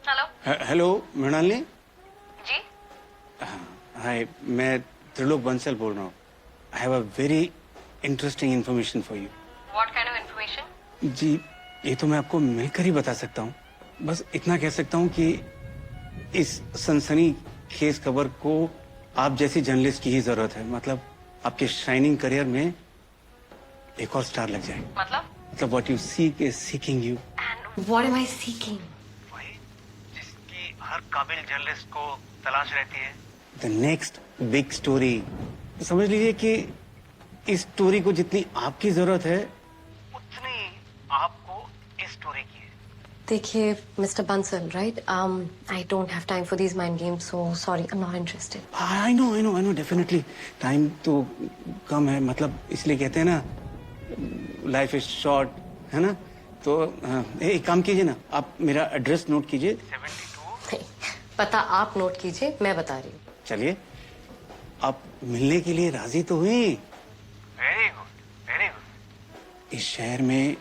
Hello. Hello Mrinalini. Ji. Hi, मैं त्रिलोक बंसल बोल रहा हूँ। I have a very interesting information for you. What kind of information? जी, ये तो मैं आपको मिलकर ही बता सकता हूँ। बस इतना कह सकता हूँ कि इस सनसनी खेज खबर को आप जैसी जर्नलिस्ट की ही जरूरत है। मतलब आपके शाइनिंग करियर में एक और स्टार लग जाए। मतलब what you seek is seeking you. And what am I seeking? वही जिसकी हर काबिल जर्नलिस्ट को तलाश रहती है। The next big story. समझ लीजिए कि इस स्टोरी को जितनी आपकी जरूरत है उतनी आपको इस स्टोरी की है। देखिए mister Bansal, right? I don't have time for these mind games, so sorry, I am not interested. I know definitely time तो कम है। मतलब इसलिए कहते हैं ना, लाइफ इज शॉर्ट, है ना? तो एक काम कीजिए ना, आप मेरा एड्रेस नोट कीजिए। 72। नहीं, पता आप नोट कीजिए, मैं बता रही हूँ। चलिए, आप मिलने के लिए राजी तो हुई। Very good, very good. इस शहर में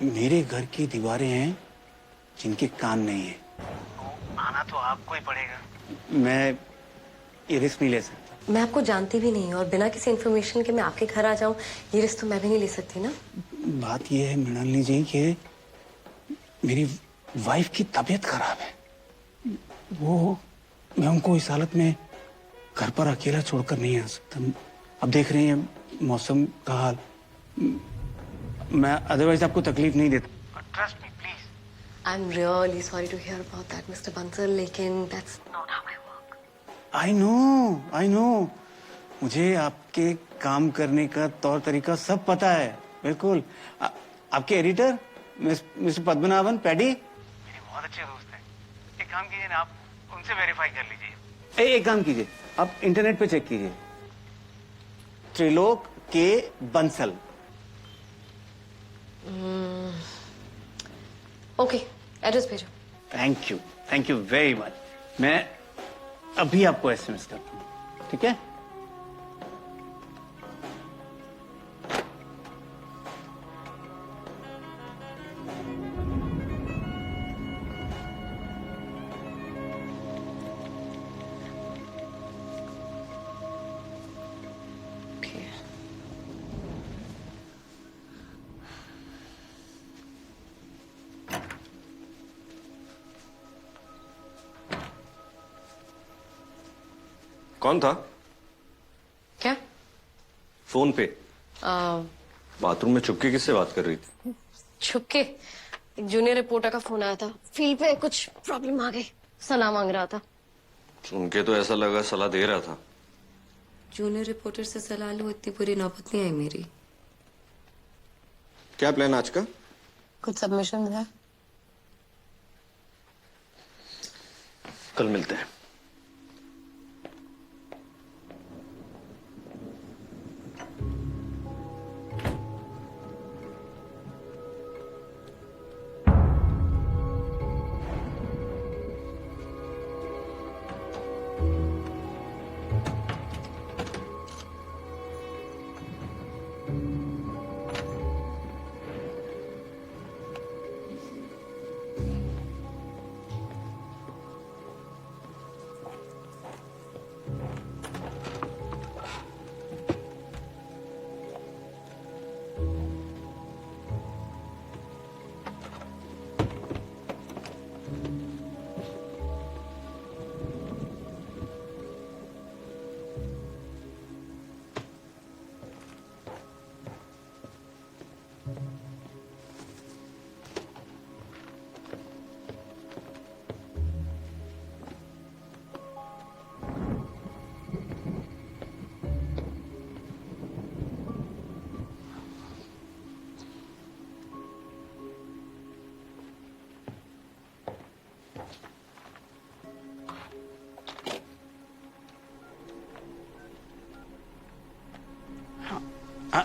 मेरे घर की दीवारें हैं जिनके कान नहीं है, तो आना तो आपको ही पड़ेगा। मैं ये रिस्क नहीं ले सकता। मैं आपको जानती भी नहीं हूँ और बिना किसी इन्फॉर्मेशन के मैं आपके घर आ जाऊँ, ये रिस्क तो मैं भी नहीं ले सकती ना। बात ये है मृणालिनी जी कि मेरी वाइफ की तबीयत खराब है। वो मैं उनको इस हालत में घर पर अकेला छोड़कर नहीं आ सकता। अब देख रही हैं मौसम का हाल। मैं अदरवाइज आपको तकलीफ नहीं देता। Trust me please. I am really sorry to hear about that mister Bansal, लेकिन that's not how I work. I know मुझे आपके काम करने का तौर तरीका सब पता है। बिल्कुल। आपके एडिटर मिस्टर पद्मनाभन पैडी मेरे बहुत अच्छे दोस्त हैं। एक काम कीजिए ना, आप उनसे वेरीफाई कर लीजिए। एक काम कीजिए, आप इंटरनेट पे चेक कीजिए, त्रिलोक के बंसल। ओके, एड्रेस भेजो। Thank you very much. मैं अभी आपको एसएमएस करता हूँ, ठीक है? कौन था? क्या? फोन पे बाथरूम में चुपके किससे बात कर रही थी? छुपके एक जूनियर रिपोर्टर का फोन आया था। फील्ड पे कुछ प्रॉब्लम आ गई, सलाह मांग रहा था। सुन के तो ऐसा लगा सलाह दे रहा था। जूनियर रिपोर्टर से सलाह लो, इतनी बुरी नौबत नहीं आई मेरी। क्या प्लान आज का? कुछ सबमिशन है। कल मिलते हैं।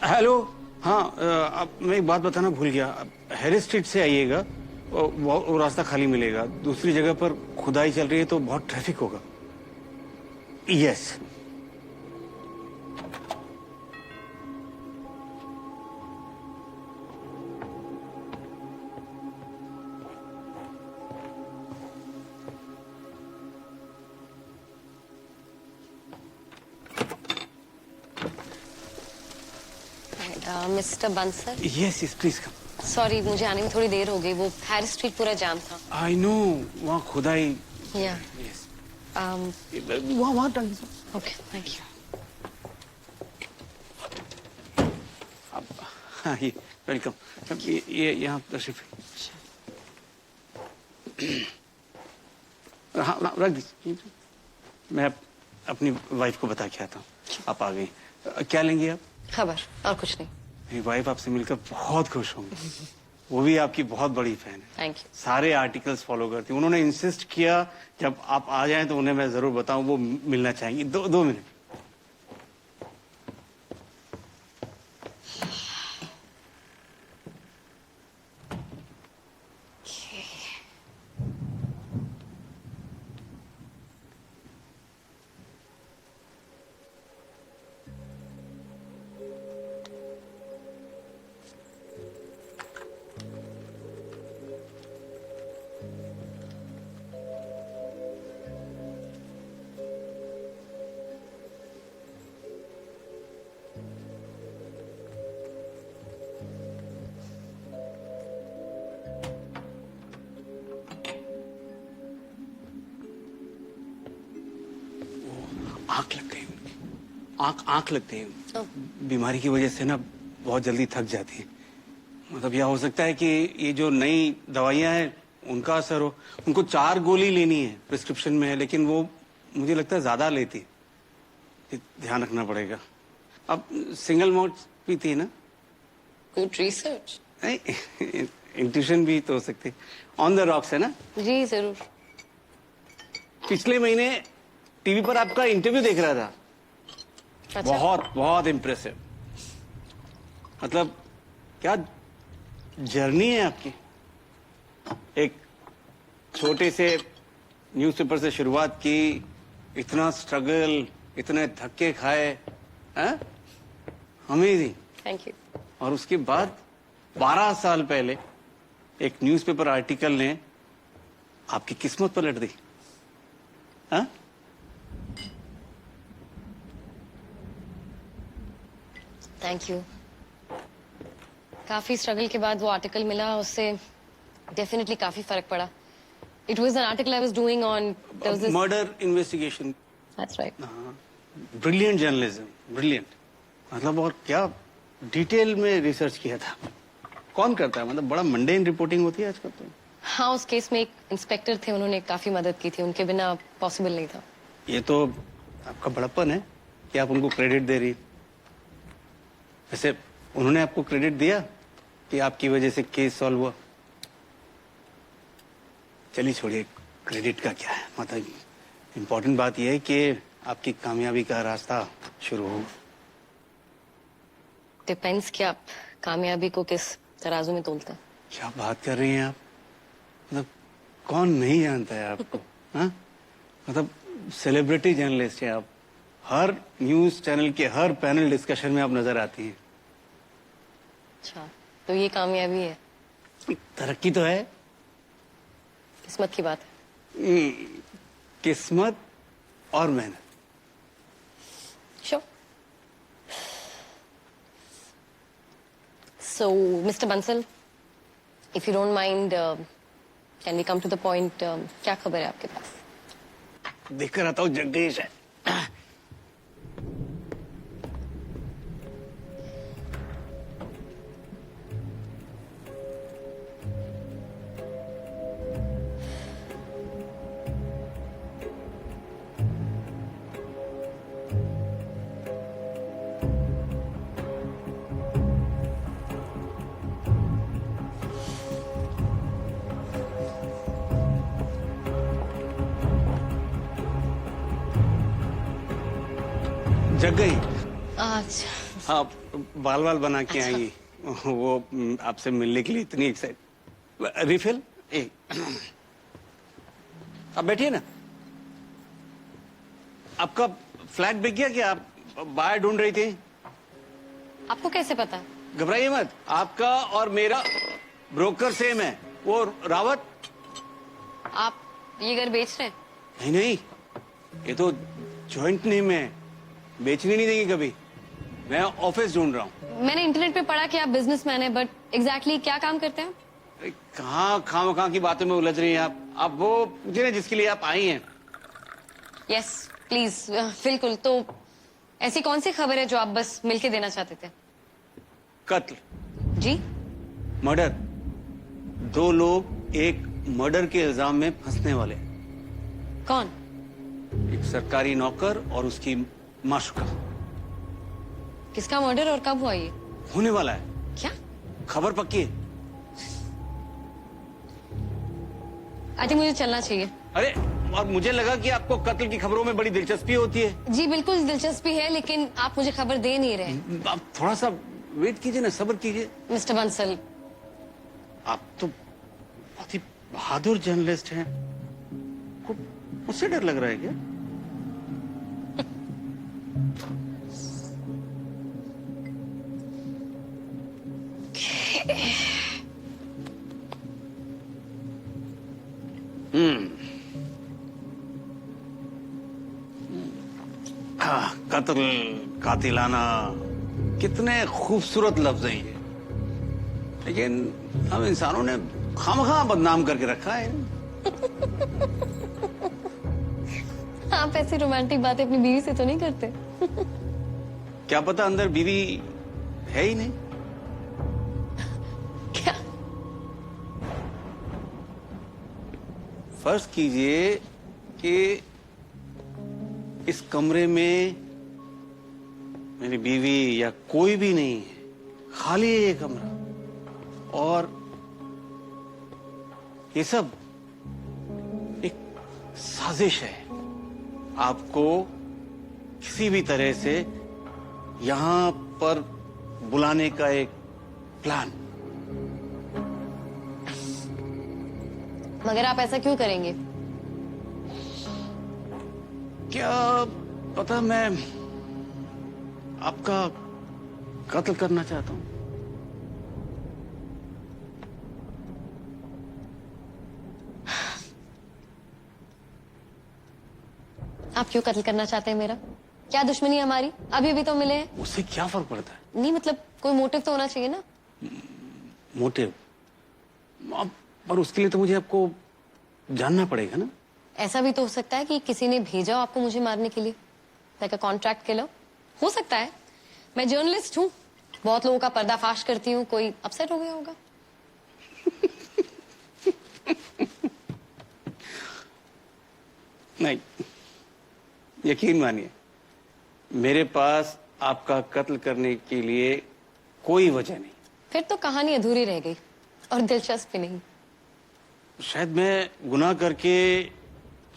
हेलो। हाँ, अब मैं एक बात बताना भूल गया। हैरिस स्ट्रीट से आइएगा, वो रास्ता खाली मिलेगा। दूसरी जगह पर खुदाई चल रही है तो बहुत ट्रैफिक होगा। Yes. Mister Bansal, yes yes please come. Sorry मुझे आने में थोड़ी देर हो गई, वो हैरिस स्ट्रीट पूरा जाम था। आई नो, वहाँ खुदाई। या यस, um, वहाँ टांगी सर। Okay thank you. हाँ ये वेलकम। ये यहाँ तशरीफ। हाँ रख दीजिए। मैं अपनी वाइफ को बता के आता हूँ आप आ गई। क्या लेंगी आप? खबर और कुछ नहीं। मेरी वाइफ आपसे मिलकर बहुत खुश होंगी। वो भी आपकी बहुत बड़ी फैन है। Thank you. सारे आर्टिकल्स फॉलो करती है। उन्होंने इंसिस्ट किया जब आप आ जाएं तो उन्हें मैं जरूर बताऊं, वो मिलना चाहेंगी। दो मिनट। आंख लग गई उनकी। आंख लग गई उनकी। बीमारी की वजह से ना बहुत जल्दी थक जाती है। मतलब यह हो सकता है कि ये जो नई दवाइयां हैं उनका असर हो। उनको 4 गोली लेनी है, प्रिस्क्रिप्शन में है, लेकिन वो मुझे लगता है ज्यादा लेती है। ध्यान रखना पड़ेगा। अब सिंगल मोड पीती है ना? Good research. नहीं, इंट्यूशन भी तो हो सकती है। ऑन द रॉक्स है ना? जी जरूर। पिछले महीने टीवी पर आपका इंटरव्यू देख रहा था। अच्छा। बहुत बहुत इम्प्रेसिव। मतलब क्या जर्नी है आपकी। एक छोटे से न्यूज़पेपर से शुरुआत की, इतना स्ट्रगल, इतने धक्के खाए, अमेजिंग। Thank you. और उसके बाद 12 साल पहले एक न्यूज़पेपर आर्टिकल ने आपकी किस्मत पलट दी। हाँ? Thank you. काफी स्ट्रगल के बाद वो आर्टिकल मिला, उससे डेफिनेटली काफी फर्क पड़ा। It was an article I was doing on murder investigation. That's right. Brilliant journalism, brilliant. मतलब और क्या डिटेल में रिसर्च किया था। कौन करता है? मतलब बड़ा मंडेन रिपोर्टिंग होती है आजकल तो। हाँ, उस केस में एक इंस्पेक्टर थे, उन्होंने काफी मदद की थी, उनके बिना पॉसिबल नहीं था। ये तो आपका बड़प्पन है कि आप उनको क्रेडिट दे रही। वैसे उन्होंने आपको क्रेडिट दिया कि आपकी वजह से केस सॉल्व हुआ? चलिए छोड़िए, क्रेडिट का क्या है। मतलब इम्पोर्टेंट बात यह है कि आपकी कामयाबी का रास्ता शुरू हो। डिपेंड्स कि आप कामयाबी को किस तराजू में तोलते हैं। क्या बात कर रही हैं आप। मतलब कौन नहीं जानता है आपको। हाँ, मतलब सेलिब्रिटी जर्नलिस्ट है आप। हर न्यूज चैनल के हर पैनल डिस्कशन में आप नजर आती हैं। अच्छा, तो ये कामयाबी है? तरक्की तो है। किस्मत की बात है। किस्मत और मेहनत। Sure. So, Mr. Bansal, if you don't mind, can we come to the point? क्या खबर है आपके पास? देखकर आता हूँ जगदीश है। जग गई। अच्छा। आप बाल बाल बना के अच्छा। आएंगी। वो आपसे मिलने के लिए इतनी एक्साइट। रिफिल आप बैठिए ना। आपका फ्लैट बिक गया क्या? आप बाहर ढूंढ रही थी। आपको कैसे पता? घबराइए मत, आपका और मेरा ब्रोकर सेम है, वो रावत। आप ये घर बेच रहे हैं? नहीं नहीं, ये तो जॉइंट नेम है, बेचने नहीं देंगे कभी। मैं ऑफिस ढूंढ रहा हूँ। मैंने इंटरनेट पे पढ़ा कि आप बिजनेसमैन हैं, बट एग्जैक्टली क्या काम करते हैं? अरे कहाँ खामखा की बातों में उलझ रही हैं आप। अब वो मुझे ना जिसके लिए आप आई हैं। यस प्लीज, बिल्कुल। तो ऐसी कौन सी खबर है जो आप बस मिलके देना चाहते थे? कत्ल, जी? मर्डर। 2 लोग एक मर्डर के इल्जाम में फंसने वाले। कौन? एक सरकारी नौकर और उसकी माशुका। किसका मर्डर और कब हुआ ये? होने वाला है। क्या? खबर पक्की है। आई थिंक मुझे चलना चाहिए। अरे, और मुझे लगा कि आपको कत्ल की खबरों में बड़ी दिलचस्पी होती है। जी बिल्कुल दिलचस्पी है, लेकिन आप मुझे खबर दे नहीं रहे। आप थोड़ा सा वेट कीजिए ना, सब्र कीजिए। मिस्टर बंसल, आप तो बहुत ही बहादुर जर्नलिस्ट हैं। को मुझसे डर लग रहा है क्या? कत्ल, कातिलाना, कितने खूबसूरत लफ्ज हैं ये, लेकिन हम इंसानों ने खामखा बदनाम करके रखा है। आप ऐसी रोमांटिक बातें अपनी बीवी से तो नहीं करते? क्या पता अंदर बीवी है ही नहीं। क्या? फर्ज कीजिए कि इस कमरे में मेरी बीवी या कोई भी नहीं है, खाली है ये कमरा, और ये सब एक साजिश है आपको किसी भी तरह से यहां पर बुलाने का एक प्लान। मगर आप ऐसा क्यों करेंगे? क्या पता, मैं आपका कत्ल करना चाहता हूं। आप क्यों कत्ल करना चाहते हैं मेरा? क्या दुश्मनी है हमारी? अभी भी तो मिले हैं। उससे क्या फर्क पड़ता है? नहीं मतलब कोई मोटिव तो होना चाहिए ना। मोटिव? अब पर उसके लिए तो मुझे आपको जानना पड़ेगा ना। ऐसा भी तो हो सकता है कि किसी ने भेजा हो आपको मुझे मारने के लिए, लाइक अ कॉन्ट्रैक्ट किलर। हो सकता है। मैं जर्नलिस्ट हूँ, बहुत लोगों का पर्दाफाश करती हूँ, कोई अपसेट हो गया होगा। नहीं, यकीन मानिए, मेरे पास आपका कत्ल करने के लिए कोई वजह नहीं। फिर तो कहानी अधूरी रह गई और दिलचस्प भी नहीं। शायद मैं गुनाह करके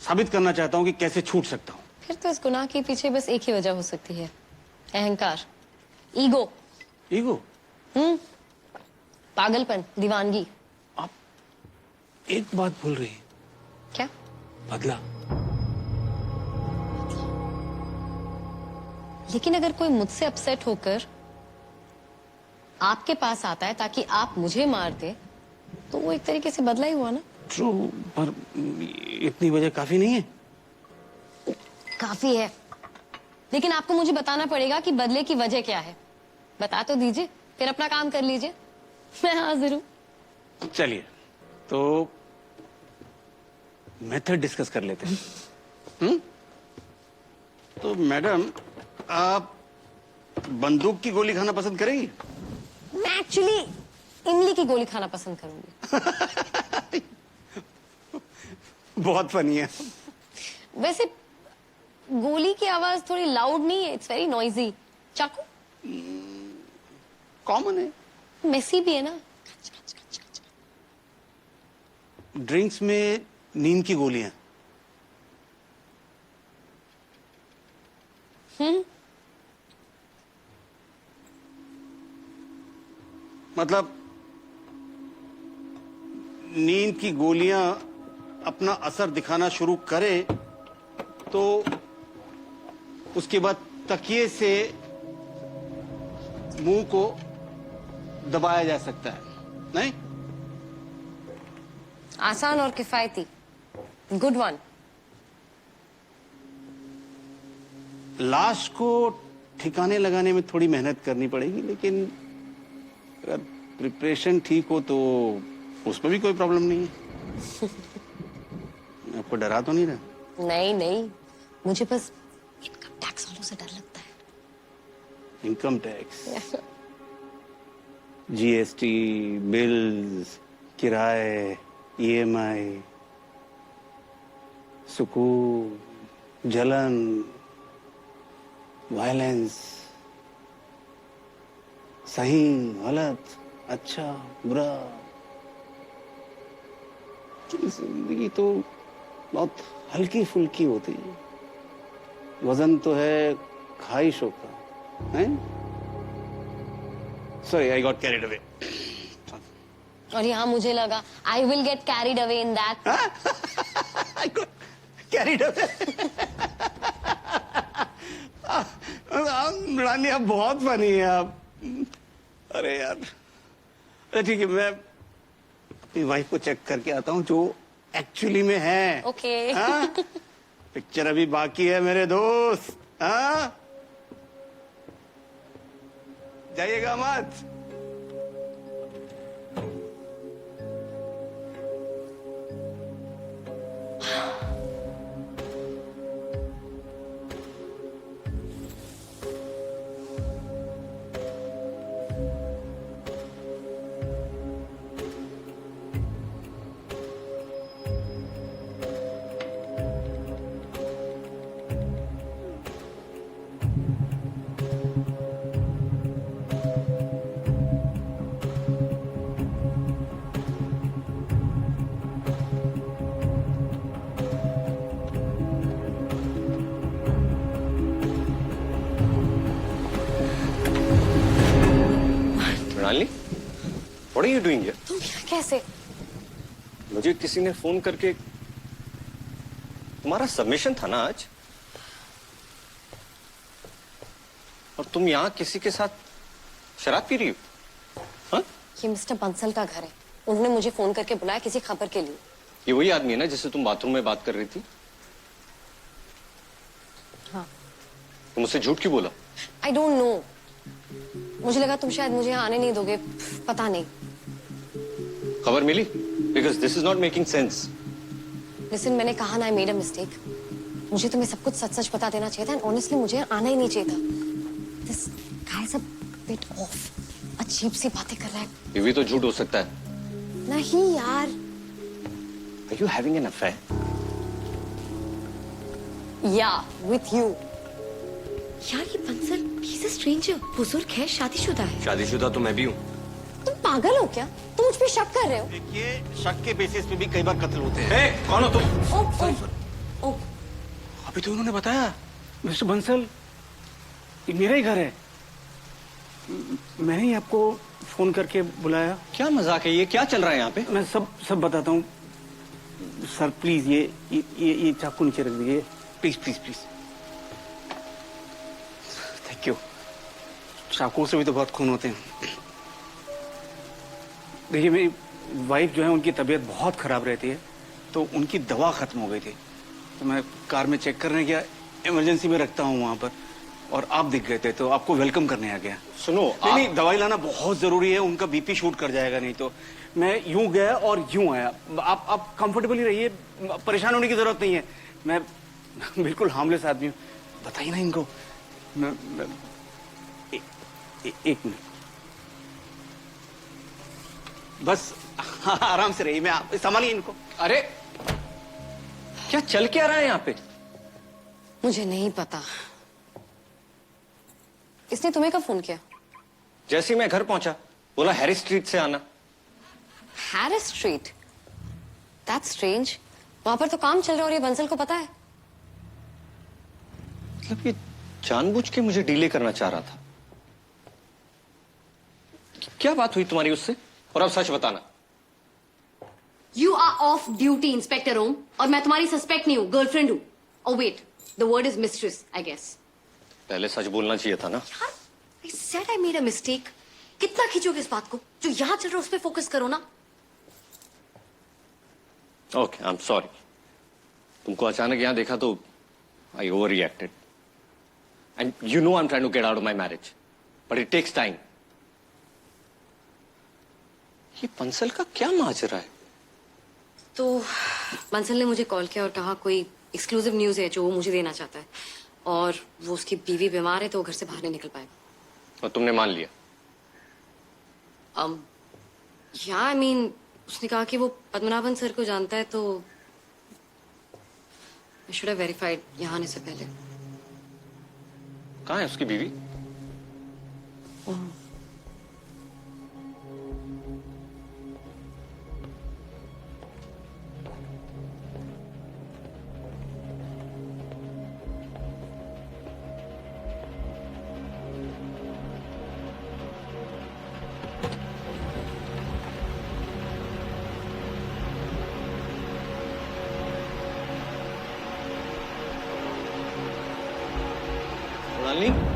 साबित करना चाहता हूं कि कैसे छूट सकता हूं। फिर तो इस गुनाह के पीछे बस एक ही वजह हो सकती है, अहंकार, ईगो। ईगो? पागलपन, दीवानगी। आप एक बात भूल रही हैं। क्या? बदला। लेकिन अगर कोई मुझसे अपसेट होकर आपके पास आता है ताकि आप मुझे मार दे, तो वो एक तरीके से बदला ही हुआ ना। ट्रू, पर इतनी वजह काफी नहीं है। काफी है, लेकिन आपको मुझे बताना पड़ेगा कि बदले की वजह क्या है। बता तो दीजिए, फिर अपना काम कर लीजिए। मैं हाजिर हूं। चलिए, तो मेथड डिस्कस कर लेते हैं। तो मैडम, आप बंदूक की गोली खाना पसंद करेंगी? मैं एक्चुअली इमली की गोली खाना पसंद करूंगी। बहुत फनी है। वैसे गोली की आवाज थोड़ी लाउड नहीं है, इट्स वेरी नॉइजी। चाकू? कॉमन है। मेसी भी है ना। ड्रिंक्स में नींद की गोलियां। मतलब नींद की गोलियां अपना असर दिखाना शुरू करे तो उसके बाद तकिए से मुंह को दबाया जा सकता है, नहीं? आसान और किफायती, गुड वन। लाश को ठिकाने लगाने में थोड़ी मेहनत करनी पड़ेगी, लेकिन अगर प्रिपरेशन ठीक हो तो उसमें भी कोई प्रॉब्लम नहीं है। आपको डरा तो नहीं रहा? नहीं नहीं, मुझे बस इनकम टैक्स वालों से डर लगता है। इनकम टैक्स, जीएसटी, बिल्स, किराए, ईएमआई, सुकून, जलन, वायलेंस, सही गलत, अच्छा बुरा, जिंदगी तो बहुत हल्की फुल्की होती है। वजन तो है ख्वाहिशों का, है? Sorry, I got carried away. और यहाँ मुझे लगा I will get carried away in that. I got carried away. Mrunali, आप बहुत फनी है आप। अरे यार, अरे ठीक है, मैं अपनी वाइफ को चेक करके आता हूँ जो एक्चुअली में है। ओके। हाँ? पिक्चर अभी बाकी है मेरे दोस्त। हाँ? जाइएगा मत। Mrinalini, what are you doing here? तुम यहाँ कैसे? मुझे किसी ने फोन करके, तुम्हारा सबमिशन था ना आज, और तुम यहाँ किसी के साथ शराब पी रही हो? हाँ? ये मिस्टर बंसल का घर है, उन्होंने मुझे फोन करके बुलाया किसी खबर के लिए। ये वही आदमी है ना जिससे तुम बाथरूम में बात कर रही थी? हाँ। तुम मुझसे झूठ क्यों बोला? आई डोंट नो, मुझे लगा तुम शायद मुझे यहाँ आने नहीं दोगे, पता नहीं। खबर मिली? Because this is not making sense. Listen, मैंने कहा ना, आई मेड अ मिस्टेक। मुझे तुम्हें सब कुछ सच सच बता देना चाहिए था, एंड ऑनेस्टली मुझे आना ही नहीं चाहिए था। This guy is a bit of, अजीब सी बातें कर रहा है। ये भी तो झूठ हो सकता है। नहीं यार। Are you having an affair? या विथ यू। यार ये Bansal, he is a stranger, बुजुर्ग है, शादीशुदा है। शादीशुदा तो मैं भी हूँ। तुम पागल हो क्या? तुम मुझ पे शक कर रहे हो? देखिए, शक के बेसिस पे भी कई बार कत्ल होते हैं। कौन हो तुम? ओ, अभी तो उन्होंने बताया, मिस्टर बंसल, ये मेरा ही घर है। मैंने ही आपको फोन करके बुलाया। क्या मजाक है ये? क्या चल रहा है यहाँ पे? मैं सब बताता हूँ। सर प्लीज ये चाकू नीचे रख दीजिए, please please please. Thank you. चाकू से भी तो बहुत खून होते हैं। देखिए, मेरी वाइफ जो है, उनकी तबीयत बहुत खराब रहती है, तो उनकी दवा खत्म हो गई थी, तो मैं कार में चेक करने गया, इमरजेंसी में रखता हूँ वहां पर, और आप दिख गए थे, तो आपको वेलकम करने आ गया। सुनो, नहीं, दवाई लाना बहुत जरूरी है, उनका बीपी शूट कर जाएगा नहीं तो। मैं यूं गया और यूं आया। आप कंफर्टेबली रहिए, परेशान होने की जरूरत नहीं है। मैं बिल्कुल हार्मलेस आदमी हूँ। बताइए ना इनको। एक मिनट बस। आराम से रहिए, मैं आप संभालिए इनको। अरे क्या चल क्या रहा है यहाँ पे? मुझे नहीं पता। इसने तुम्हें कब फोन किया? जैसे ही मैं घर पहुंचा, बोला हैरिस स्ट्रीट से आना। Harris street? That's strange. वहां पर तो काम चल रहा है और ये बंसल को पता है। मतलब ये जानबूझ के मुझे डीले करना चाह रहा था। क्या बात हुई तुम्हारी उससे? और अब सच बताना। You are off duty inspector Om, और मैं तुम्हारी सस्पेक्ट नहीं हूँ, गर्लफ्रेंड हूँ। Oh wait, the word is mistress I guess. पहले सच बोलना चाहिए था ना। I said I made a mistake. कितना खींचोगे इस बात को? जो यहाँ चल रहा है उस पे फोकस करो ना। Okay, I am sorry. तुमको अचानक यहाँ देखा तो आई over reacted. And you know I'm trying to get out of my marriage. But it takes time. ये बंसल का क्या माजरा है? तो बंसल ने मुझे कॉल किया और कहा कोई एक्सक्लूसिव न्यूज है जो वो मुझे देना चाहता है, और वो उसकी बीवी बीमार है तो वो घर से बाहर नहीं निकल पाएगा। और तुमने मान लिया? या आई मीन उसने कहा कि वो पद्मनाभन सर को जानता है, तो आई शुड हैव वेरीफाइड यहाँ आने से पहले। कहाँ है उसकी बीवी? मृणालिनी,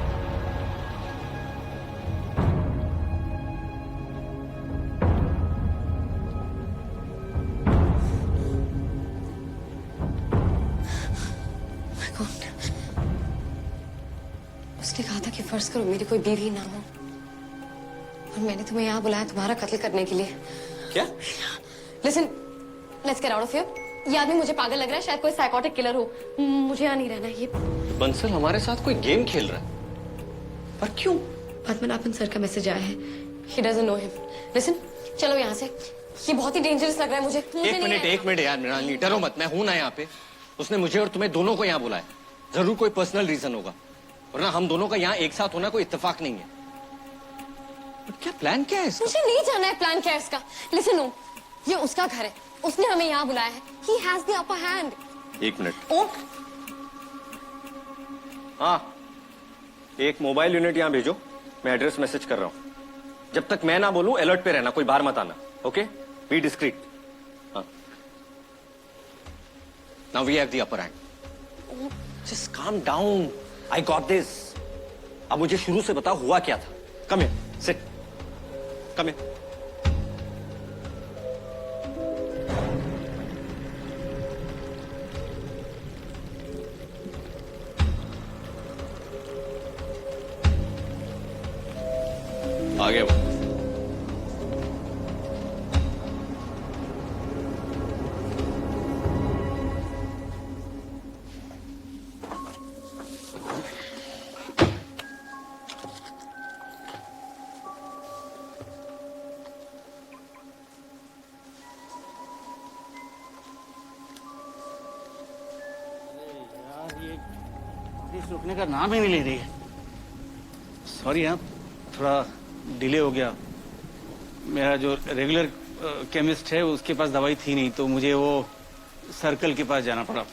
उसने कहा था कि फर्ज करो मेरी कोई बीवी ना हो, और मैंने तुम्हें यहाँ बुलाया तुम्हारा कत्ल करने के लिए। क्या? Listen, let's get out of here. ये आदमी मुझे पागल लग रहा है, शायद कोई साइकोटिक किलर हो। मुझे यहाँ नहीं रहना है। ये बंसल हमारे साथ कोई गेम खेल रहा है, पर क्यों? पद्मनाभन सर का मैसेज आया है। He doesn't know him. Listen, चलो यहाँ से। ये बहुत ही डेंजरस लग रहा है मुझे। एक मिनट यार मृणालिनी, डरो मत, मैं हूं ना यहाँ पे। उसने मुझे और तुम्हें दोनों को यहाँ बुलाया, जरूर कोई पर्सनल रीजन होगा, वरना हम दोनों का यहाँ एक साथ होना कोई इत्तेफाक नहीं है। पर क्या प्लान क्या है इसका? मुझे नहीं जानना है प्लान क्या है इसका। Listen, ओम, ये उसका घर है, उसने हमें यहाँ बुलाया है। He has the upper hand. एक मिनट। ओम, हाँ, एक मोबाइल यूनिट यहाँ भेजो, मैं एड्रेस मैसेज कर रहा हूँ। जब तक मैं ना बोलूं अलर्ट पे रहना, कोई बाहर मत आना। Okay, be discreet. हाँ, now we have the upper hand. Just calm down, I got this. अब मुझे शुरू से बताओ हुआ क्या था। Come here, sit, come here. आगे बढ़ो। बारिश रुकने का नाम ही नहीं ले रही है। सॉरी हाँ, थोड़ा डिले हो गया। मेरा जो रेगुलर केमिस्ट है उसके पास दवाई थी नहीं, तो मुझे वो सर्कल के पास जाना पड़ा।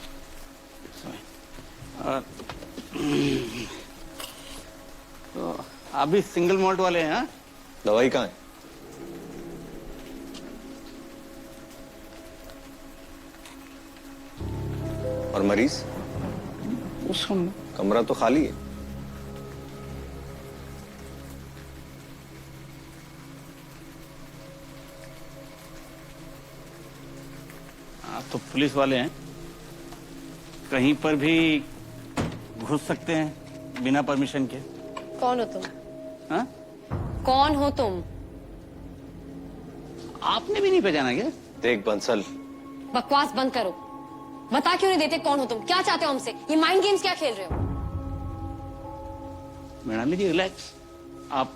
तो आप भी सिंगल मॉल्ट वाले हैं? हाँ, दवाई कहाँ है? और मरीज? उस रूम में। कमरा तो खाली है। आप तो पुलिस वाले हैं, कहीं पर भी घुस सकते हैं बिना परमिशन के। कौन हो तुम? हाँ? कौन हो तुम? आपने भी नहीं पहचाना क्या? देख बंसल, बकवास बंद करो। बता क्यों नहीं देते कौन हो तुम? क्या चाहते हो हमसे? ये माइंड गेम्स क्या खेल रहे हो? मृणालिनी जी रिलैक्स। आप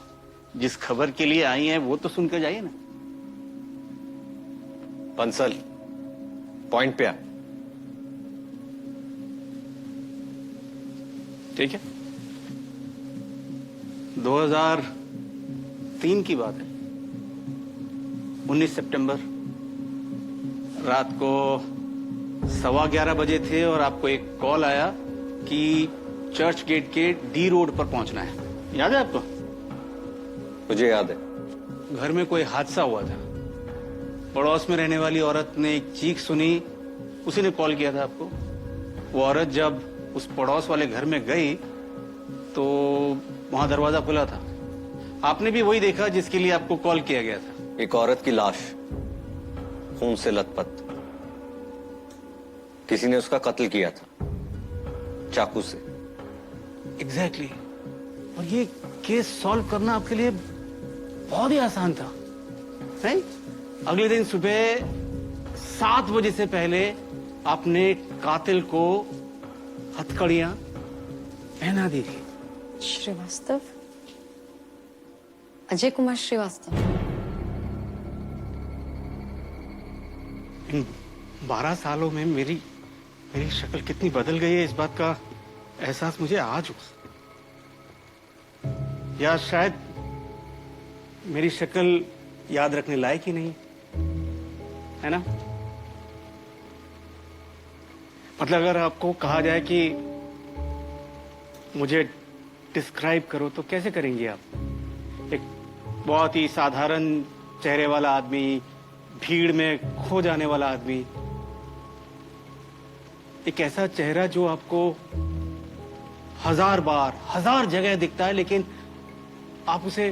जिस खबर के लिए आई हैं वो तो सुनकर जाइए ना। बंसल, पॉइंट पे आ। ठीक है, 2003 की बात है। 19 सितंबर रात को 11:15 बजे थे और आपको एक कॉल आया कि चर्च गेट के डी रोड पर पहुंचना है। याद है आपको? मुझे याद है। घर में कोई हादसा हुआ था। पड़ोस में रहने वाली औरत ने एक चीख सुनी, उसी ने कॉल किया था आपको। वो औरत जब उस पड़ोस वाले घर में गई तो वहां दरवाजा खुला था। आपने भी वही देखा जिसके लिए आपको कॉल किया गया था। एक औरत की लाश, खून से लथपथ। किसी ने उसका कत्ल किया था, चाकू से। एग्जैक्टली और ये केस सॉल्व करना आपके लिए बहुत ही आसान था, नहीं? अगले दिन सुबह 7 बजे से पहले आपने कातिल को हथकड़ियां पहना दी थी। श्रीवास्तव, अजय कुमार श्रीवास्तव। इन 12 सालों में मेरी शक्ल कितनी बदल गई है, इस बात का एहसास मुझे आज हुआ। या शायद मेरी शक्ल याद रखने लायक ही नहीं है ना? मतलब अगर आपको कहा जाए कि मुझे डिस्क्राइब करो तो कैसे करेंगे आप? एक बहुत ही साधारण चेहरे वाला आदमी, भीड़ में खो जाने वाला आदमी, एक ऐसा चेहरा जो आपको 1000 बार 1000 जगह दिखता है लेकिन आप उसे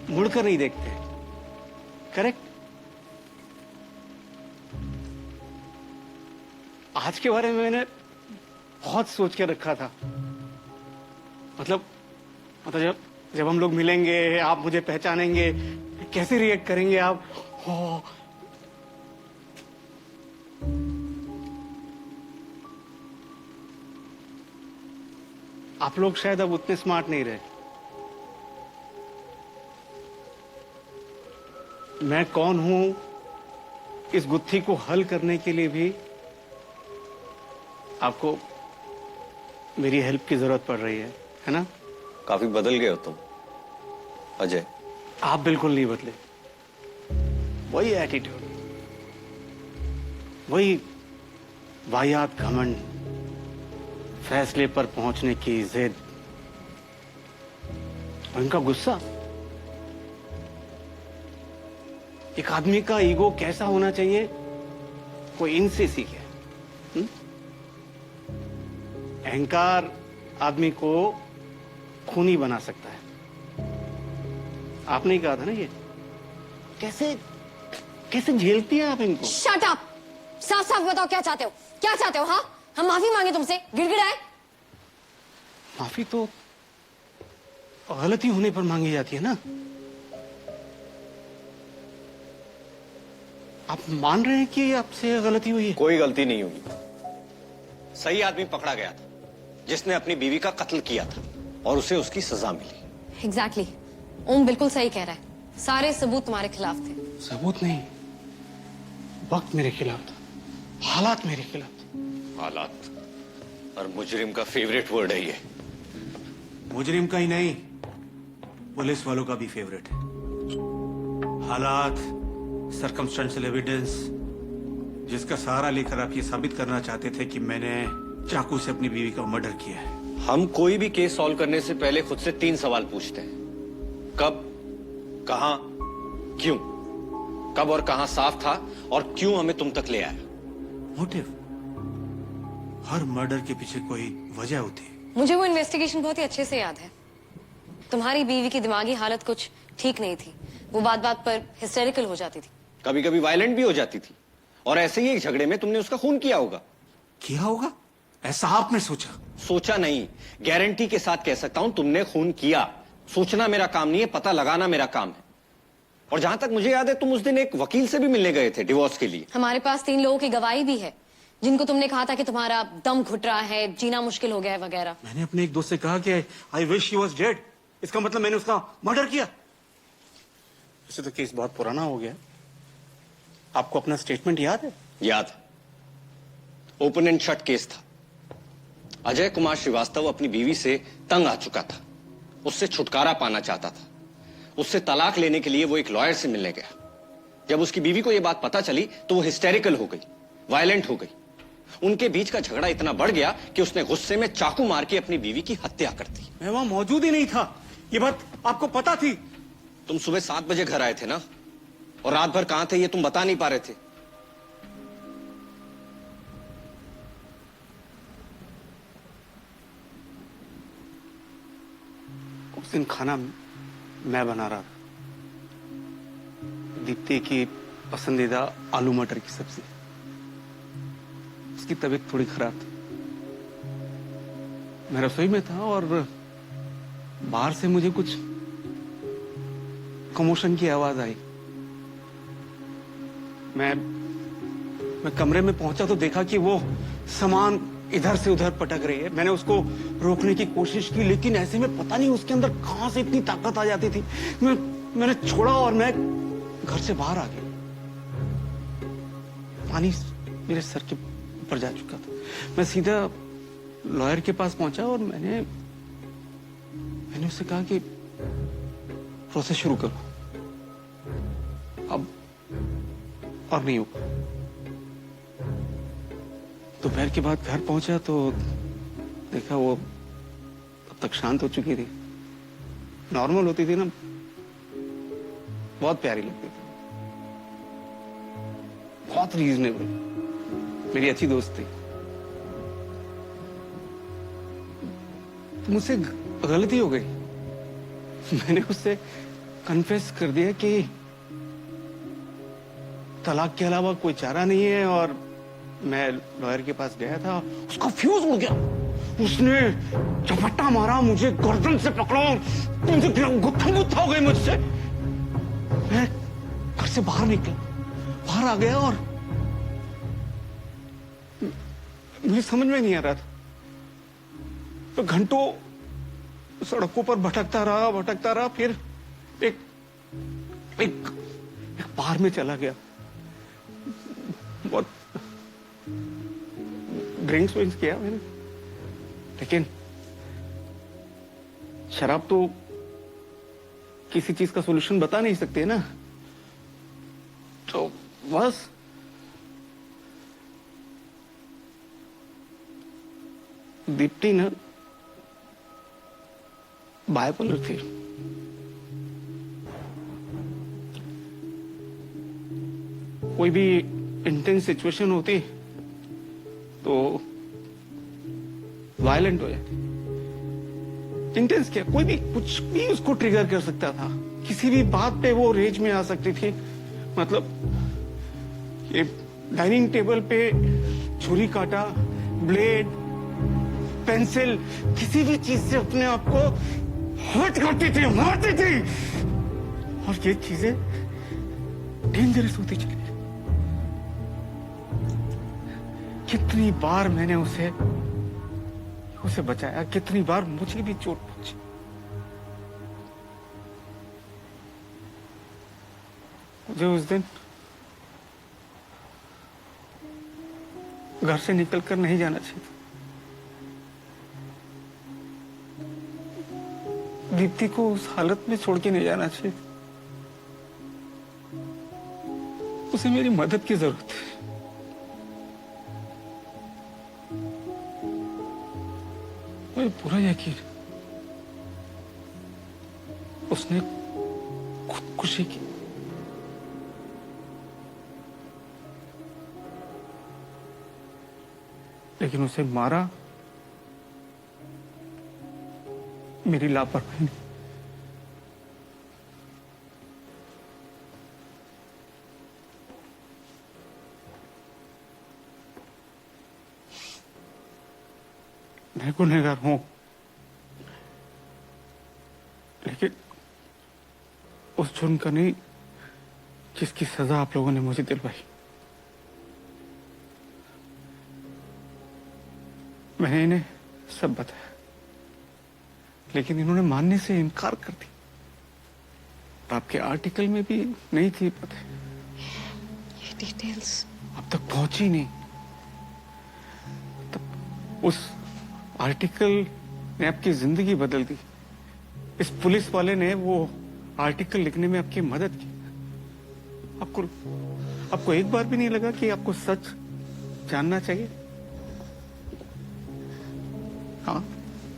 मुड़कर नहीं देखते। करेक्ट? आज के बारे में मैंने बहुत सोच के रखा था। मतलब जब हम लोग मिलेंगे, आप मुझे पहचानेंगे, कैसे रिएक्ट करेंगे आप? हो आप लोग शायद अब उतने स्मार्ट नहीं रहे। मैं कौन हूं इस गुत्थी को हल करने के लिए भी आपको मेरी हेल्प की जरूरत पड़ रही है ना? काफी बदल गए हो तुम अजय। आप बिल्कुल नहीं बदले। वही एटीट्यूड, वही वाहियात घमंड, फैसले पर पहुंचने की जिद, उनका गुस्सा। एक आदमी का ईगो कैसा होना चाहिए कोई इनसे सीखे। अहंकार आदमी को खूनी बना सकता है। आपने ही कहा था ना ये। कैसे झेलती हैं आप इनको? Shut up! साफ साफ बताओ क्या चाहते हो? क्या चाहते हो? हाँ, हम माफी मांगे तुमसे, गिड़गिड़ाए? माफी तो गलती होने पर मांगी जाती है ना। आप मान रहे हैं कि आपसे गलती हुई है? कोई गलती नहीं हुई। सही आदमी पकड़ा गया था जिसने अपनी बीवी का कत्ल किया था और उसे उसकी सजा मिली। एग्जैक्टली। ओम बिल्कुल सही कह रहा है। सारे सबूत तुम्हारे खिलाफ थे। सबूत नहीं, वक्त मेरे खिलाफ था, हालात मेरे खिलाफ थे। हालात और मुजरिम का फेवरेट वर्ड है ये। मुजरिम का ही नहीं, पुलिस वालों का भी फेवरेट है। हालात, सर्कमस्टेंशियल एविडेंस, जिसका सहारा लेकर आप ये साबित करना चाहते थे कि मैंने चाकू से अपनी बीवी का मर्डर किया है। हम कोई भी केस सॉल्व करने से पहले खुद से 3 सवाल पूछते हैं। कब, कहां, क्यों? कब और कहां साफ था और क्यों हमें तुम तक ले आया? मोटिव। हर मर्डर के पीछे कोई वजह होती है। मुझे वो इन्वेस्टिगेशन बहुत ही अच्छे से याद है। तुम्हारी बीवी की दिमागी हालत कुछ ठीक नहीं थी। वो बात बात पर हिस्टेरिकल हो जाती थी, कभी कभी वायलेंट भी हो जाती थी, और ऐसे ही एक झगड़े में तुमने उसका खून किया होगा। किया होगा ऐसा आपने सोचा? सोचा नहीं, गारंटी के साथ कह सकता हूं तुमने खून किया। सोचना मेरा काम नहीं है, पता लगाना मेरा काम है। और जहां तक मुझे याद है तुम उस दिन एक वकील से भी मिलने गए थे डिवोर्स के लिए। हमारे पास 3 लोगों की गवाही भी है जिनको तुमने कहा था कि तुम्हारा दम घुट रहा है, जीना मुश्किल हो गया है वगैरह। मैंने अपने एक दोस्त से कहा कि I wish he was dead. इसका मतलब मैंने उसका मर्डर किया। वैसे तो केस बहुत पुराना हो गया। आपको अपना स्टेटमेंट याद है? याद। ओपन एंड शट केस था। अजय कुमार श्रीवास्तव अपनी बीवी से तंग आ चुका था, उससे छुटकारा पाना चाहता था। उससे तलाक लेने के लिए वो एक लॉयर से मिलने गया। जब उसकी बीवी को यह बात पता चली तो वो हिस्टेरिकल हो गई, वायलेंट हो गई। उनके बीच का झगड़ा इतना बढ़ गया कि उसने गुस्से में चाकू मार के अपनी बीवी की हत्या कर दी। मैं वहां मौजूद ही नहीं था। ये बात आपको पता थी? तुम सुबह 7 बजे घर आए थे ना, और रात भर कहां थे ये तुम बता नहीं पा रहे थे। उस दिन खाना मैं बना रहा था, दीप्ति की पसंदीदा आलू मटर की सब्जी। उसकी तबीयत थोड़ी खराब थी। मैं रसोई में था और बाहर से मुझे कुछ कमोशन की आवाज आई। मैं कमरे में पहुंचा तो देखा कि वो सामान इधर से उधर पटक रही है। मैंने उसको रोकने की कोशिश की, लेकिन ऐसे में पता नहीं उसके अंदर कहां से इतनी ताकत आ जाती थी। मैंने छोड़ा और मैं घर से बाहर आ गया। पानी मेरे सर के ऊपर जा चुका था। मैं सीधा लॉयर के पास पहुंचा और मैंने उससे कहा कि प्रोसेस शुरू करो, अब और नहीं होगा। दोपहर के बाद घर पहुंचा तो देखा वो तब तक शांत हो चुकी थी। नॉर्मल होती थी ना, बहुत प्यारी लगती थी, बहुत रीजनेबल, मेरी अच्छी दोस्त थी। तो मुझसे गलती हो गई। मैंने उससे कन्फेस कर दिया कि तलाक के अलावा कोई चारा नहीं है, और मैं लॉयर के पास गया था। उसका फ्यूज उड़ गया। उसने झपट्टा मारा, मुझे गर्दन से पकड़ा, गुत्थम गुत्था हो गई मुझसे। मैं घर से बाहर निकला, बाहर आ गया और मुझे समझ में नहीं आ रहा था। तो घंटों सड़कों पर भटकता रहा, फिर एक बार में चला गया। बहुत ड्रिंक्स किया मैंने, लेकिन शराब तो किसी चीज का सॉल्यूशन बता नहीं सकती ना। तो बस दीप्ति ना बाइपोलर थी। कोई भी इंटेंस सिचुएशन होती तो वायलेंट हो जाती। इंटेंस क्या, कोई भी कुछ भी उसको ट्रिगर कर सकता था। किसी भी बात पे वो रेज में आ सकती थी। मतलब ये डाइनिंग टेबल पे छुरी काटा, ब्लेड, पेंसिल, किसी भी चीज से अपने आप को हर्ट करती थी, मारती थी। और ये चीजें डेंजरस होती चली। कितनी बार मैंने उसे बचाया, कितनी बार मुझे भी चोट पहुंची। मुझे उस दिन घर से निकलकर नहीं जाना चाहिए। दीप्ति को उस हालत में छोड़ के नहीं जाना चाहिए। उसे मेरी मदद की जरूरत है। मुझे पूरा यकीन उसने खुदकुशी की। लेकिन उसे मारा मेरी लापरवाही ने। मैं गुनहगार हूं, लेकिन उस जुर्म का नहीं जिसकी सजा आप लोगों ने मुझे दिलवाई। मैंने इन्हें सब बताया, लेकिन इन्होंने मानने से इनकार कर दिया। आपके आर्टिकल में भी नहीं थी पता। ये डिटेल्स अब तक पहुंची नहीं। तब उस आर्टिकल ने आपकी जिंदगी बदल दी। इस पुलिस वाले ने वो आर्टिकल लिखने में आपकी मदद की। आपको एक बार भी नहीं लगा कि आपको सच जानना चाहिए? हाँ,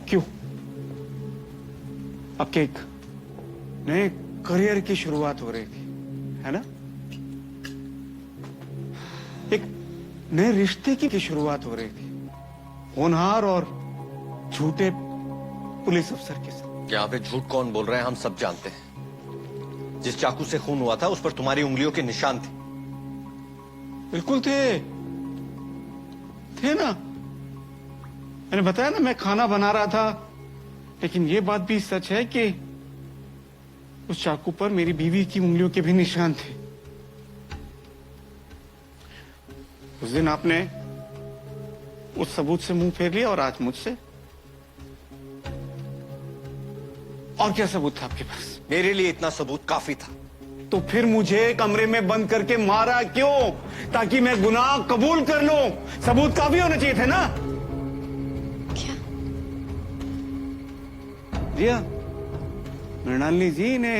क्यों? आपके एक नए करियर की शुरुआत हो रही थी, है ना? एक नए रिश्ते की शुरुआत हो रही थी, होनहार और झूठे पुलिस अफसर के साथ। यहाँ पे झूठ कौन बोल रहा है हम सब जानते हैं। जिस चाकू से खून हुआ था उस पर तुम्हारी उंगलियों के निशान थे। बिल्कुल थे ना। मैंने बताया ना, मैं खाना बना रहा था। लेकिन ये बात भी सच है कि उस चाकू पर मेरी बीवी की उंगलियों के भी निशान थे। उस दिन आपने उस सबूत से मुंह फेर लिया और आज मुझसे। और क्या सबूत था आपके पास? मेरे लिए इतना सबूत काफी था। तो फिर मुझे कमरे में बंद करके मारा क्यों? ताकि मैं गुनाह कबूल कर लूं। सबूत काफी होने चाहिए थे ना? क्या? जिया, मृणालिनी जी ने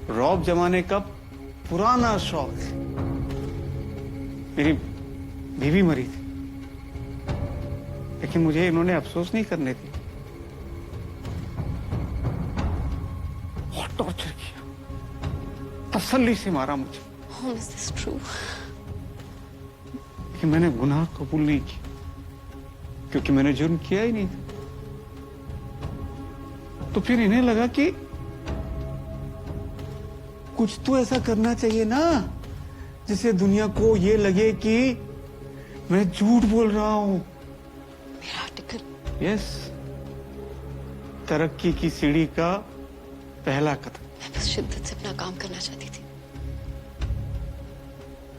रौब जमाने का पुराना शौक है। मेरी बीवी मरी थी, लेकिन मुझे इन्होंने अफसोस नहीं करने दी। बहुत टॉर्चर किया, तसल्ली से मारा मुझे। Oh, is this true? कि मैंने गुनाह कबूल नहीं किया, क्योंकि मैंने जुर्म किया ही नहीं था। तो फिर इन्हें लगा कि कुछ तो ऐसा करना चाहिए ना जिससे दुनिया को ये लगे कि मैं झूठ बोल रहा हूं। मेरा आर्टिकल। यस, तरक्की की सीढ़ी का पहला कदम। मैं बस शिद्दत से अपना काम करना चाहती थी,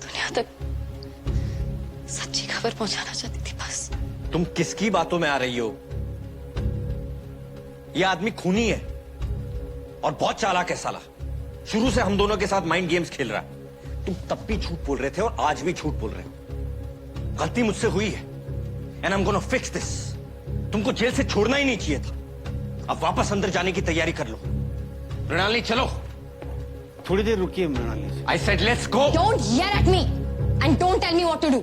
दुनिया तक सच्ची खबर पहुंचाना चाहती थी बस। तुम किसकी बातों में आ रही हो? यह आदमी खूनी है और बहुत चालाक है साला। शुरू से हम दोनों के साथ माइंड गेम्स खेल रहा है। तुम तब भी झूठ बोल रहे थे और आज भी झूठ बोल रहे हो। गलती मुझसे हुई है and I am gonna fix this. तुमको जेल से छोड़ना ही नहीं चाहिए था। अब वापस अंदर जाने की तैयारी कर लो। मृणालिनी चलो। थोड़ी देर रुकिए Mrinalini ji. I said let's go. Don't yell at me and don't tell me what to do.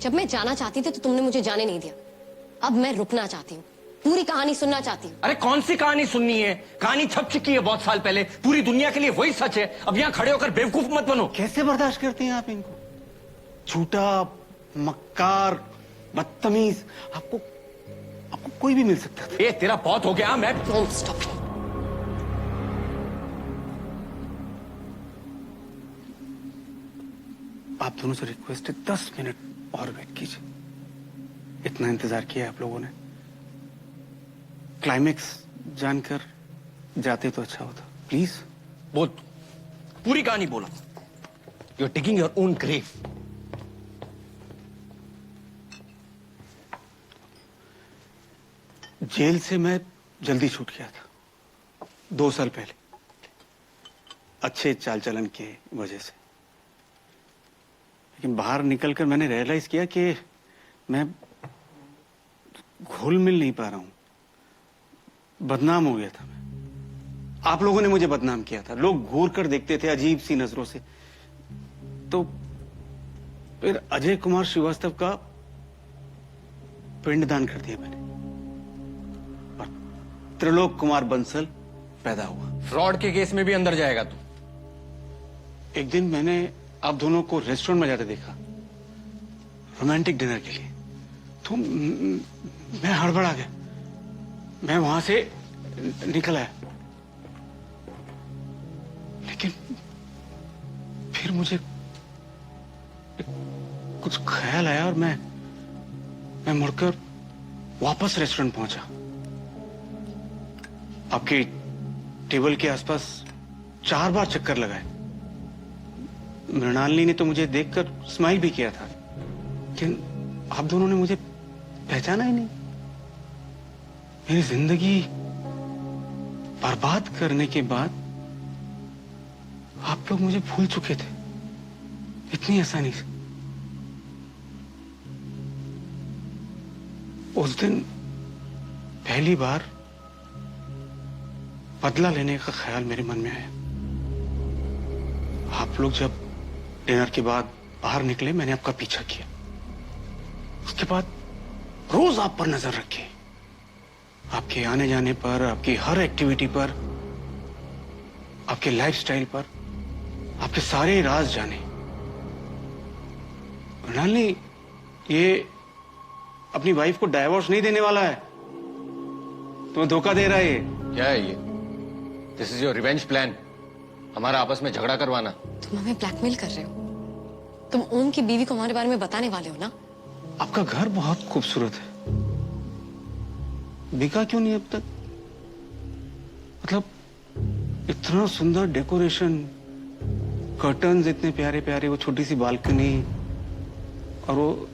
जब मैं जाना चाहती थी तो तुमने मुझे जाने नहीं दिया। अब मैं रुकना चाहती हूँ, पूरी कहानी सुनना चाहती हूँ। अरे कौन सी कहानी सुननी है? कहानी छप चुकी है बहुत साल पहले। पूरी दुनिया के लिए वही सच है। अब यहाँ खड़े होकर बेवकूफ मत बनो। कैसे बर्दाश्त करती हैं आप इनको? झूठा, मक्कार, बदतमीज। आपको कोई भी मिल सकता था। ए तेरा बहुत हो गया। मैं Don't stop me. आप दोनों से रिक्वेस्ट है, 10 मिनट और वेट कीजिए। इतना इंतजार किया है आप लोगों ने। क्लाइमेक्स जानकर जाते तो अच्छा होता। प्लीज बोल, पूरी कहानी बोला। You are taking your own grave. जेल से मैं जल्दी छूट गया था 2 साल पहले, अच्छे चाल चलन के वजह से। लेकिन बाहर निकलकर मैंने रियलाइज किया कि मैं घुल मिल नहीं पा रहा हूं। बदनाम हो गया था मैं। आप लोगों ने मुझे बदनाम किया था। लोग घूर कर देखते थे अजीब सी नजरों से। तो फिर अजय कुमार श्रीवास्तव का पिंडदान कर दिया मैंने और त्रिलोक कुमार बंसल पैदा हुआ। फ्रॉड के केस में भी अंदर जाएगा तू। एक दिन मैंने आप दोनों को रेस्टोरेंट में जाते देखा रोमांटिक डिनर के लिए। तो मैं हड़बड़ा गया। मैं वहां से निकल आया, लेकिन फिर मुझे कुछ ख्याल आया और मैं मुड़कर वापस रेस्टोरेंट पहुंचा। आपके टेबल के आसपास 4 बार चक्कर लगाए। मृणालिनी ने तो मुझे देखकर स्माइल भी किया था, लेकिन आप दोनों ने मुझे पहचाना ही नहीं। मेरी जिंदगी बर्बाद करने के बाद आप लोग मुझे भूल चुके थे इतनी आसानी से। उस दिन पहली बार बदला लेने का ख्याल मेरे मन में आया। आप लोग जब डिनर के बाद बाहर निकले, मैंने आपका पीछा किया। उसके बाद रोज आप पर नजर रखी, आपके आने जाने पर, आपकी हर एक्टिविटी पर, आपके लाइफस्टाइल पर, आपके सारे राज जाने। मृणालिनी ये अपनी वाइफ को डाइवोर्स नहीं देने वाला है, तुम्हें धोखा दे रहा है ये। क्या है ये? This is your revenge plan? हमारा आपस में झगड़ा करवाना? तुम हमें ब्लैकमेल कर रहे हो। तुम ओम की बीवी को हमारे बारे में बताने वाले हो ना? आपका घर बहुत खूबसूरत है, बिका क्यों नहीं अब तक? मतलब इतना सुंदर डेकोरेशन, कर्टन्स इतने प्यारे प्यारे, वो छोटी सी बालकनी, और वो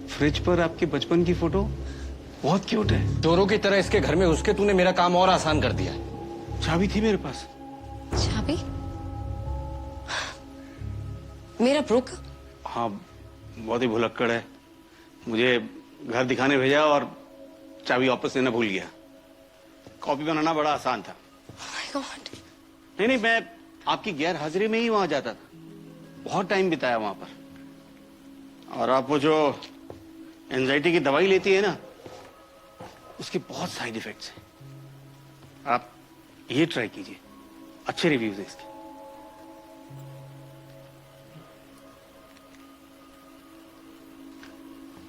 फ्रिज पर आपके बचपन की फोटो बहुत क्यूट है। चोरों की तरह इसके घर में घुस के तूने मेरा काम और आसान कर दिया है। चाबी थी मेरे पास। चाबी? मेरा ब्रोकर? हाँ, बहुत ही भुलक्कड़ है। मुझे घर दिखाने भेजा और चाबी वापस लेना भूल गया। कॉपी बनाना बड़ा आसान था। My God. नहीं नहीं, मैं आपकी गैर हाजिरी में ही वहां जाता था, बहुत टाइम बिताया वहां पर। और आप वो जो एंजाइटी की दवाई लेती है ना, उसके बहुत साइड इफेक्ट्स हैं। आप ये ट्राई कीजिए, अच्छे रिव्यूज हैं इसके।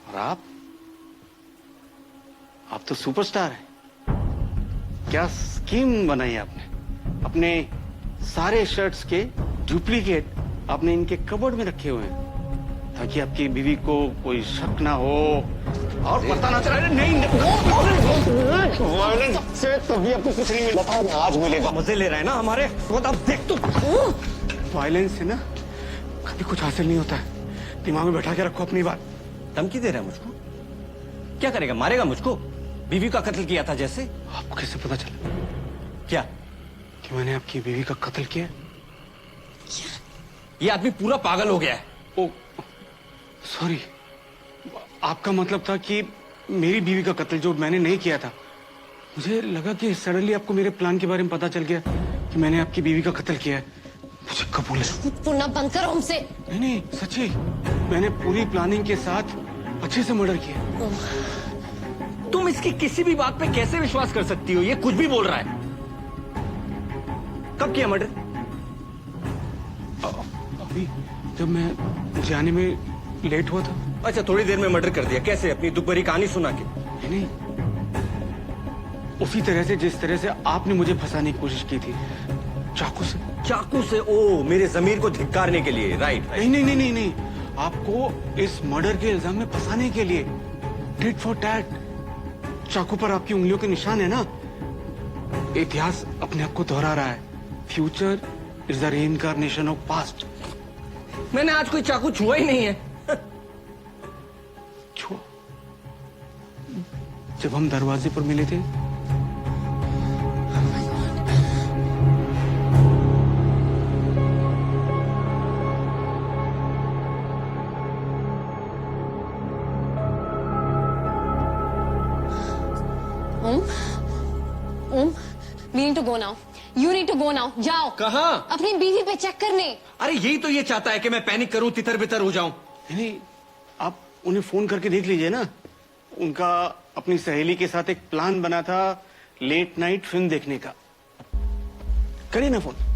और आप तो सुपरस्टार हैं। क्या स्कीम बनाई आपने? अपने सारे शर्ट्स के डुप्लीकेट आपने इनके कबर्ड में रखे हुए हैं ताकि आपकी बीवी को कोई शक ना हो और पता ना चला। नहीं, वायलेंस से कभी आपको कुछ नहीं मिला था, आज मिलेगा। मजे ले रहा है ना हमारे? वो अब देख तू। वायलेंस से ना कभी कुछ हासिल नहीं होता है। दिमाग में बैठा के रखो अपनी बात। धमकी दे रहा है मुझको? क्या करेगा, मारेगा मुझको? बीवी का कत्ल किया था जैसे। आपको कैसे पता चला क्या कि मैंने आपकी बीवी का कत्ल किया? ये आदमी पूरा पागल हो गया है। ओ सॉरी, आपका मतलब था कि मेरी बीवी का कत्ल जो मैंने नहीं किया था। मुझे लगा कि सडनली आपको मेरे प्लान के बारे में पता चल गया कि मैंने आपकी बीवी का कत्ल किया है। मुझे कबूल है। पुनः बंद करो हमसे। नहीं नहीं, सच्ची, मैंने पूरी प्लानिंग के साथ अच्छे से मर्डर किया। तुम इसकी किसी भी बात पे कैसे विश्वास कर सकती हो? ये कुछ भी बोल रहा है। कब किया मर्डर? अभी जब मैं जाने में लेट हुआ था। अच्छा, थोड़ी देर में मर्डर कर दिया। कैसे? अपनी दुख भरी कहानी सुना के? नहीं, उसी तरह से जिस तरह से आपने मुझे फंसाने की कोशिश की थी, चाकू से। चाकू से? ओ, मेरे जमीर को धिक्कारने के लिए। राइट। नहीं नहीं नहीं नहीं नहीं, आपको इस मर्डर के इल्जाम में फंसाने के लिए। Tit for tat. चाकू पर आपकी उंगलियों के निशान है ना। इतिहास अपने आप को दोहरा रहा है। Future is the reincarnation of past. मैंने आज कोई चाकू छुआ ही नहीं है। छुआ? जब हम दरवाजे पर मिले थे। ओम, we need to go now. You need to go now. जाओ। कहाँ? अपनी बीवी पे चेक करने। अरे यही तो ये चाहता है कि मैं पैनिक करूं, तितर बितर हो जाऊं। नहीं, आप उन्हें फोन करके देख लीजिए ना। उनका अपनी सहेली के साथ एक प्लान बना था लेट नाइट फिल्म देखने का। करिए ना phone.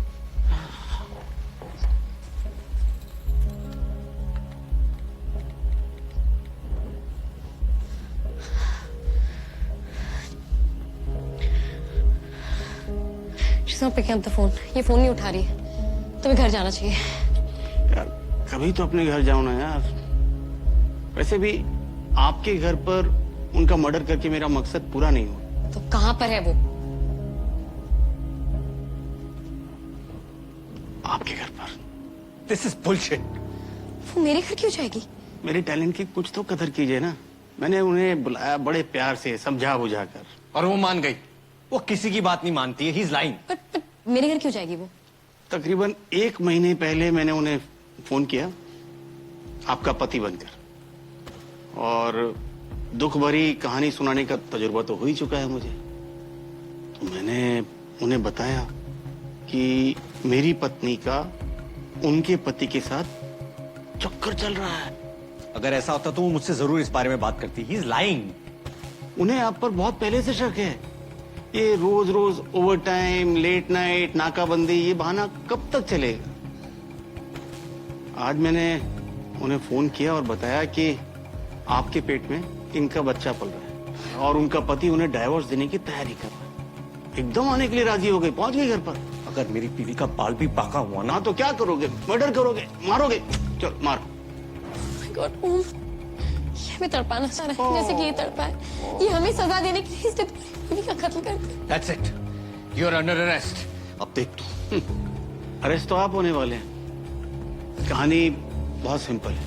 She's not picking up the phone. ये फोन नहीं उठा रही है। तुम्हें घर जाना चाहिए। यार, कभी तो अपने घर जाओ ना यार। वैसे भी आपके घर पर उनका मर्डर करके मेरा मकसद पूरा नहीं हुआ। तो कहाँ पर है वो? आपके घर पर। This is bullshit. वो मेरे घर क्यों जाएगी? मेरे टैलेंट की कुछ तो कदर कीजिए ना। मैंने उन्हें बुलाया बड़े प्यार से, समझा बुझा कर। और वो मान गई। वो किसी की बात नहीं मानती है। He is lying. बट मेरे घर क्यों जाएगी वो? तकरीबन 1 महीने पहले मैंने उन्हें फोन किया, आपका पति बनकर, और दुख भरी कहानी सुनाने का तजुर्बा तो हो ही चुका है मुझे। तो मैंने उन्हें बताया कि मेरी पत्नी का उनके पति के साथ चक्कर चल रहा है। अगर ऐसा होता तो वो मुझसे जरूर इस बारे में बात करती। He is lying. उन्हें आप पर बहुत पहले से शक है। ये रोज रोज ओवर टाइम, लेट नाइट, नाकाबंदी, ये बहाना कब तक चलेगा? आज मैंने उन्हें फोन किया और बताया कि आपके पेट में इनका बच्चा पल रहा है और उनका पति उन्हें डाइवोर्स देने की तैयारी कर रहा है। एकदम आने के लिए राजी हो गए, पहुंच गए घर पर। अगर मेरी बीवी का बाल भी पाका हुआ ना ना तो क्या करोगे? मर्डर करोगे? मारोगे? चलो मारो। God, ओम, ये हमें तड़पाना चाह रहा है जैसे कि ये तड़पा है। ये हमें सजा देने के लिए इसने तुम्हारी बीवी का कत्ल कर दिया। That's it. You're under arrest. अब देख तू। अरेस्ट तो आप होने वाले हैं। कहानी बहुत सिंपल है।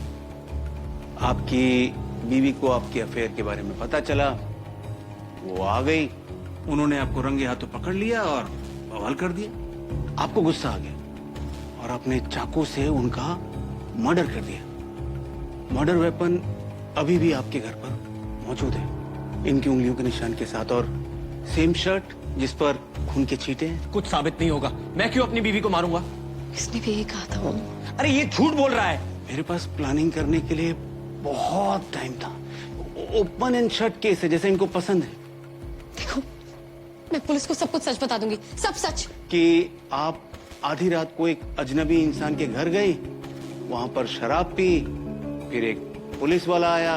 आपकी बीवी को आपके अफेयर के बारे में पता चला, वो आ गई, उन्होंने आपको रंगे हाथों पकड़ लिया और बवाल कर दिया। आपको गुस्सा आ गया और आपने चाकू से उनका मर्डर कर दिया। मर्डर वेपन अभी भी आपके घर पर मौजूद है, इनकी उंगलियों के निशान के साथ, और सेम शर्ट जिस पर खून के छींटे हैं। कुछ साबित नहीं होगा। मैं क्यों अपनी बीवी को मारूंगा? इसने भी यही कहा था। अरे ये झूठ बोल रहा है। मेरे पास प्लानिंग करने के लिए बहुत टाइम था। ओपन एंड शट केस है, जैसे इनको पसंद है। देखो, मैं पुलिस को सब कुछ सच बता दूंगी, सब सच। कि आप आधी रात को एक अजनबी इंसान के घर गई, वहां पर शराब पी, फिर एक पुलिस वाला आया,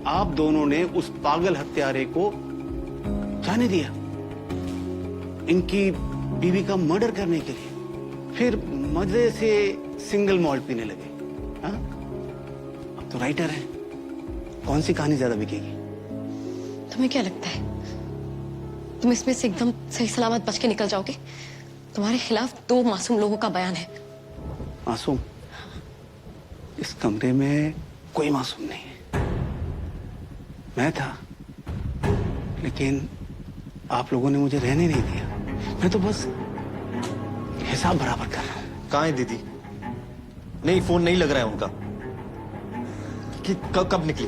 आप दोनों ने उस पागल हत्यारे को जाने दिया इनकी बीवी का मर्डर करने के लिए, फिर मजे से सिंगल मॉल्ट पीने लगे। हाँ? अब तो राइटर है, कौन सी कहानी ज्यादा बिकेगी? तुम्हें क्या लगता है तुम इसमें से एकदम सही सलामत बच के निकल जाओगे? तुम्हारे खिलाफ 2 मासूम लोगों का बयान है। मासूम? इस कमरे में कोई मासूम नहीं है। मैं था, लेकिन आप लोगों ने मुझे रहने नहीं दिया। मैं तो बस हिसाब बराबर कर रहा हूं। कहाँ है दीदी? नहीं, फोन नहीं लग रहा है उनका। कि कब निकली?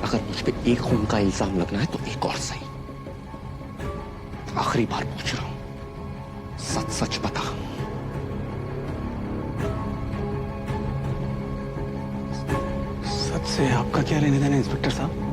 अगर मुझ पे एक खून का इल्जाम लगना है तो एक और सही। आखिरी बार पूछ रहा हूं, सच सच बता। सच से आपका क्या लेने देना, इंस्पेक्टर साहब?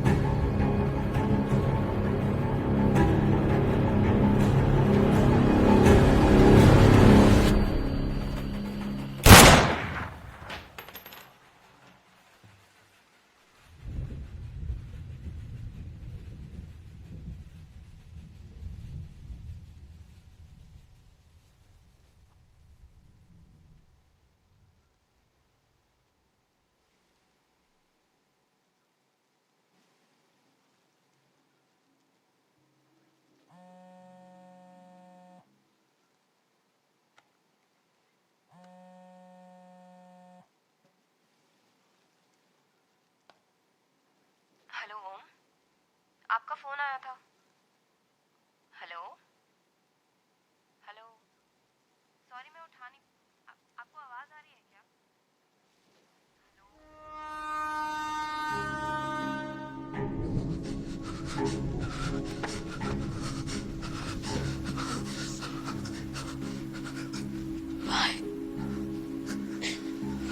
हेलो ओम, आपका फोन आया था। हेलो हेलो, सॉरी मैं उठा नहीं। आपको आवाज आ रही है क्या?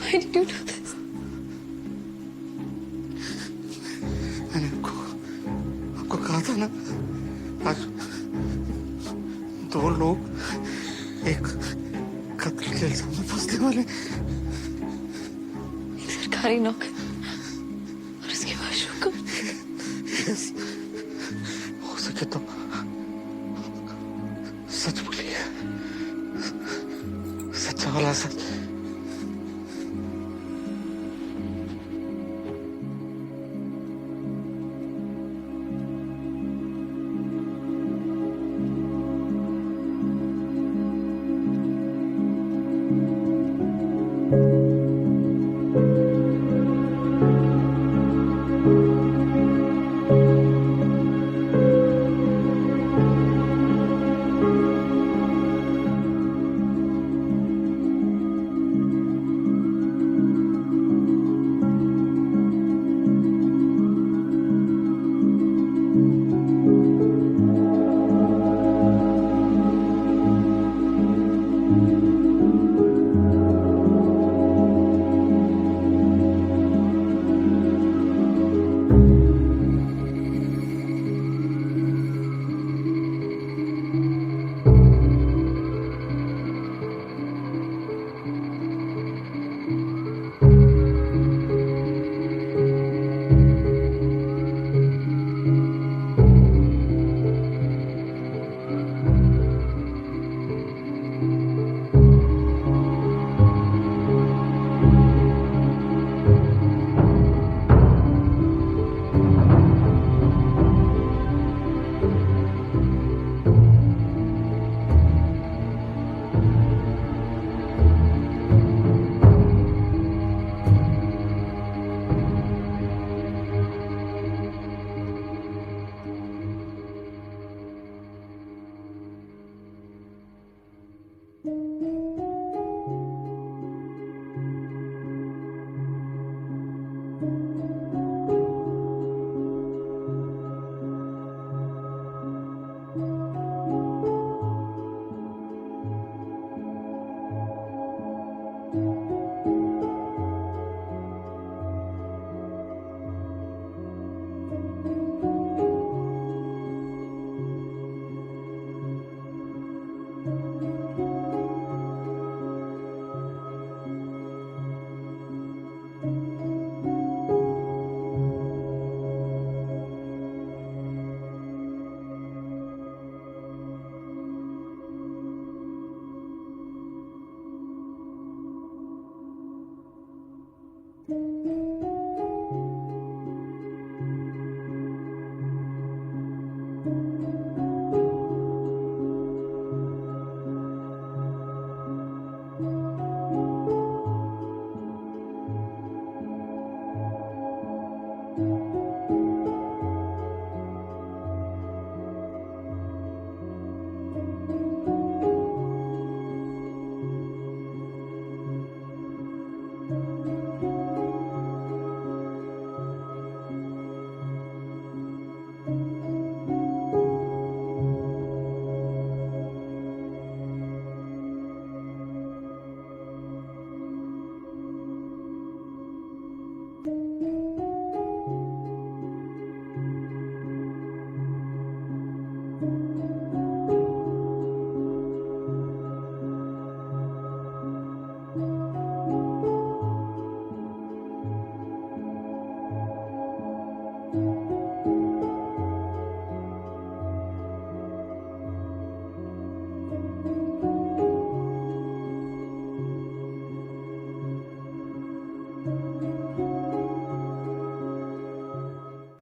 Why did you do this? मैंने आपको कहा था ना, आज 2 लोग एक कत्ल के इल्जाम में फंसने वाले। एक सरकारी नौकर और उसके माशूक को। यस, हो सके तो सच बोलिए, सच्चा वाला सच। है।